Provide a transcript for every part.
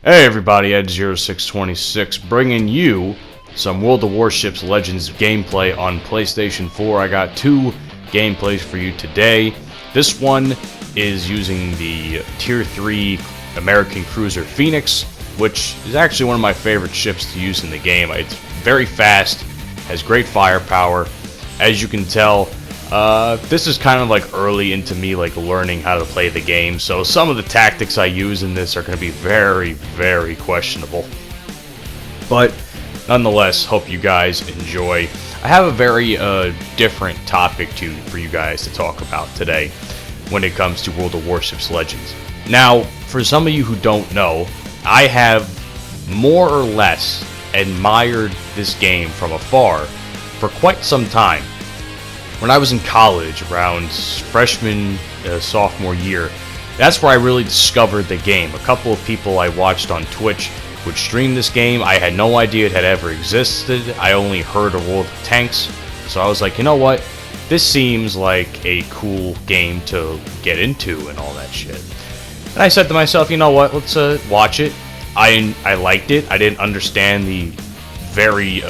Hey everybody, Ed0626 bringing you some World of Warships Legends gameplay on PlayStation 4. I got two gameplays for you today. This one is using the Tier 3 American cruiser Phoenix, which is actually one of my favorite ships to use in the game. It's very fast, has great firepower. As you can tell, this is kind of like early into me learning how to play the game, so some of the tactics I use in this are going to be very, very questionable. But nonetheless, hope you guys enjoy. I have a very different topic for you guys to talk about today when it comes to World of Warships Legends. Now, for some of you who don't know, I have more or less admired this game from afar for quite some time. When I was in college, around freshman, sophomore year, that's where I really discovered the game. A couple of people I watched on Twitch would stream this game. I had no idea it had ever existed. I only heard of World of Tanks. So I was like, you know what? This seems like a cool game to get into and all that shit. And I said to myself, you know what? Let's watch it. I liked it. I didn't understand the very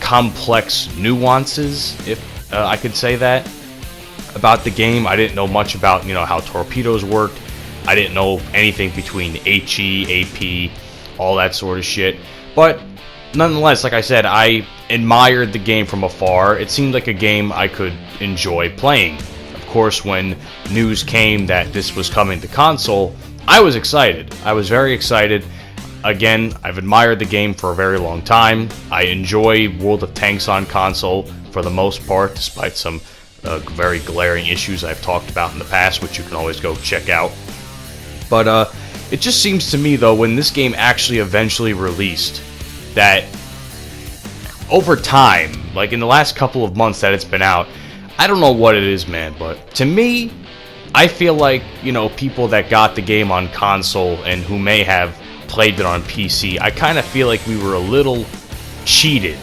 complex nuances, if I could say that, about the game. I didn't know much about, how torpedoes worked. I didn't know anything between HE, AP, all that sort of shit. But nonetheless, like I said, I admired the game from afar. It seemed like a game I could enjoy playing. Of course, when news came that this was coming to console, I was excited. I was very excited. Again, I've admired the game for a very long time. I enjoy World of Tanks on console for the most part, despite some very glaring issues I've talked about in the past, which you can always go check out. But it just seems to me, though, when this game actually eventually released, that over time, like in the last couple of months that it's been out, I don't know what it is, man, but to me, I feel like, people that got the game on console and who may have played it on PC, I kind of feel like we were a little cheated,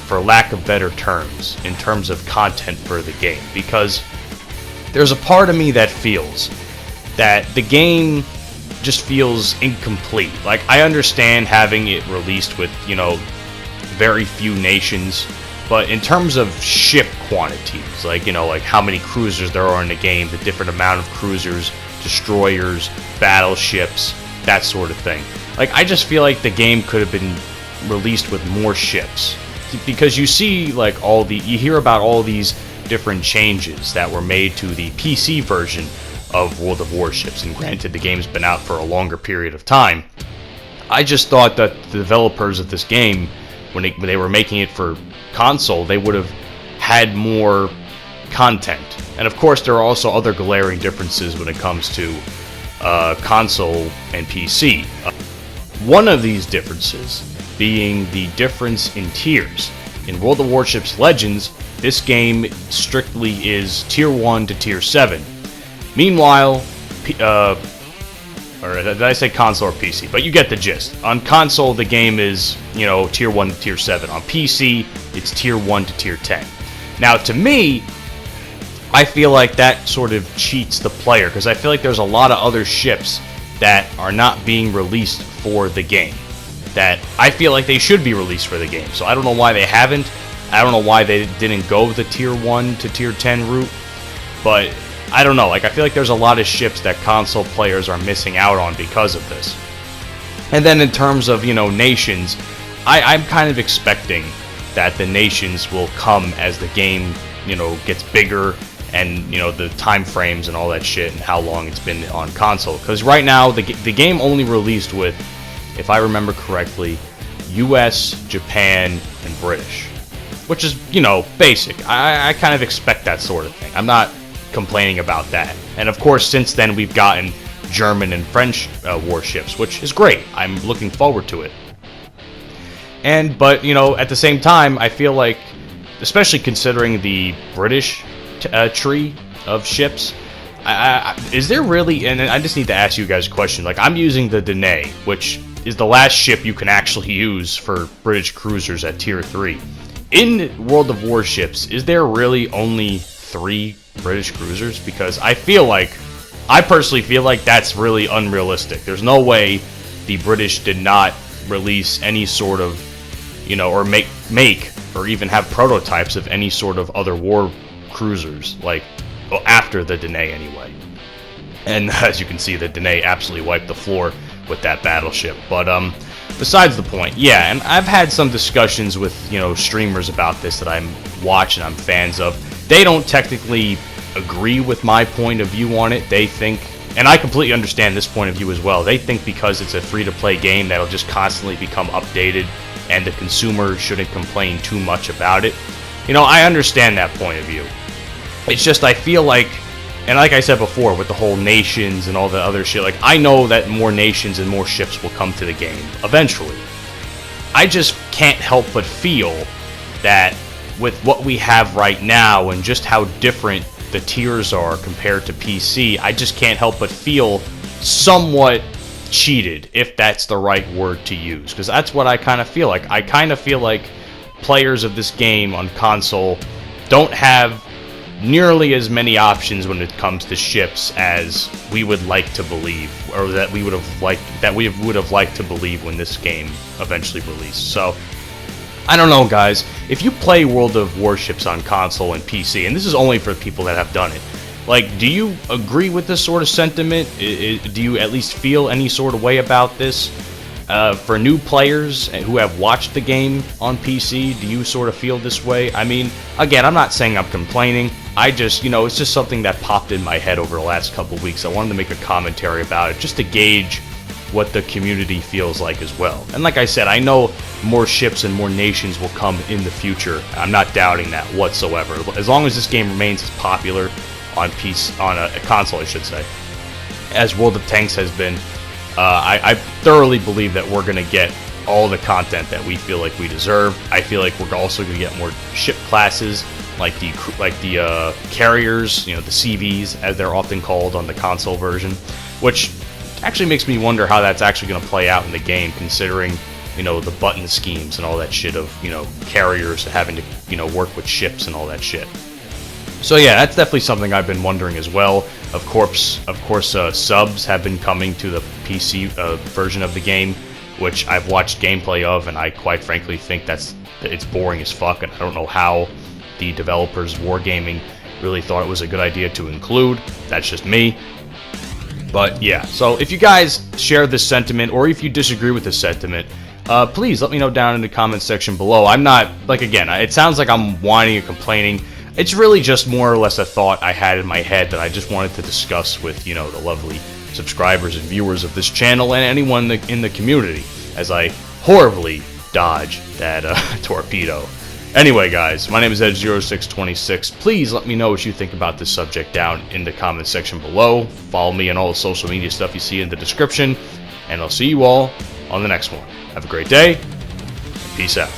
for lack of better terms, in terms of content for the game, because there's a part of me that feels that the game just feels incomplete. Like, I understand having it released with, very few nations, but in terms of ship quantities, like how many cruisers there are in the game, the different amount of cruisers, destroyers, battleships, that sort of thing. Like, I just feel like the game could have been released with more ships, because you see, you hear about all these different changes that were made to the PC version of World of Warships, and granted, the game's been out for a longer period of time. I just thought that the developers of this game, when they were making it for console, they would have had more content. And of course, there are also other glaring differences when it comes to console and PC. One of these differences being the difference in tiers. In World of Warships Legends, this game strictly is Tier 1 to Tier 7. Meanwhile, or did I say console or PC? But you get the gist. On console, the game is, Tier 1 to Tier 7. On PC, it's Tier 1 to Tier 10. Now, to me, I feel like that sort of cheats the player, because I feel like there's a lot of other ships that are not being released for the game, that I feel like they should be released for the game. So I don't know why they haven't. I don't know why they didn't go the Tier 1 to Tier 10 route, but I don't know. I feel like there's a lot of ships that console players are missing out on because of this. And then in terms of, nations, I'm kind of expecting that the nations will come as the game, gets bigger, and the time frames and all that shit, and how long it's been on console. Because right now the game only released with, if I remember correctly, US, Japan, and British, which is, basic. I kind of expect that sort of thing. I'm not complaining about that. And of course, since then we've gotten German and French warships, which is great. I'm looking forward to it. But at the same time, I feel like, especially considering the British tree of ships, is there really, and I just need to ask you guys a question, I'm using the Danae, which is the last ship you can actually use for British cruisers at Tier 3. In World of Warships, is there really only 3 British cruisers? Because I personally feel like that's really unrealistic. There's no way the British did not release any sort of, or make or even have prototypes of any sort of other war cruisers, after the Danae anyway. And as you can see, the Danae absolutely wiped the floor with that battleship. But besides the point, yeah, and I've had some discussions with, streamers about this that I'm watching, I'm fans of. They don't technically agree with my point of view on it. They think, and I completely understand this point of view as well, they think because it's a free-to-play game that'll just constantly become updated and the consumer shouldn't complain too much about it. I understand that point of view. It's just I feel like, and like I said before, with the whole nations and all the other shit, I know that more nations and more ships will come to the game eventually. I just can't help but feel that with what we have right now and just how different the tiers are compared to PC, I just can't help but feel somewhat cheated, if that's the right word to use, because that's what I kind of feel like. I kind of feel like players of this game on console don't have nearly as many options when it comes to ships as we would like to believe, or that we would have liked to believe when this game eventually released. So I don't know, guys. If you play World of Warships on console and PC, and this is only for people that have done it, do you agree with this sort of sentiment? Do you at least feel any sort of way about this? For new players who have watched the game on PC, do you sort of feel this way? I mean, again, I'm not saying I'm complaining. I just, it's just something that popped in my head over the last couple of weeks. I wanted to make a commentary about it just to gauge what the community feels like as well. And like I said, I know more ships and more nations will come in the future. I'm not doubting that whatsoever. As long as this game remains as popular on a console, I should say, as World of Tanks has been, I thoroughly believe that we're going to get all the content that we feel like we deserve. I feel like we're also going to get more ship classes, like the carriers, the CVs, as they're often called on the console version, which actually makes me wonder how that's actually going to play out in the game, considering, the button schemes and all that shit of, carriers having to, work with ships and all that shit. So yeah, that's definitely something I've been wondering as well. Of course, subs have been coming to the PC version of the game, which I've watched gameplay of, and I quite frankly think it's boring as fuck, and I don't know how the developers of Wargaming really thought it was a good idea to include. That's just me. But yeah, so if you guys share this sentiment, or if you disagree with this sentiment, please let me know down in the comments section below. I'm not, again, it sounds like I'm whining and complaining. It's really just more or less a thought I had in my head that I just wanted to discuss with, the lovely subscribers and viewers of this channel and anyone in the community, as I horribly dodge that torpedo. Anyway, guys, my name is Ed0626. Please let me know what you think about this subject down in the comments section below. Follow me on all the social media stuff you see in the description, and I'll see you all on the next one. Have a great day, and peace out.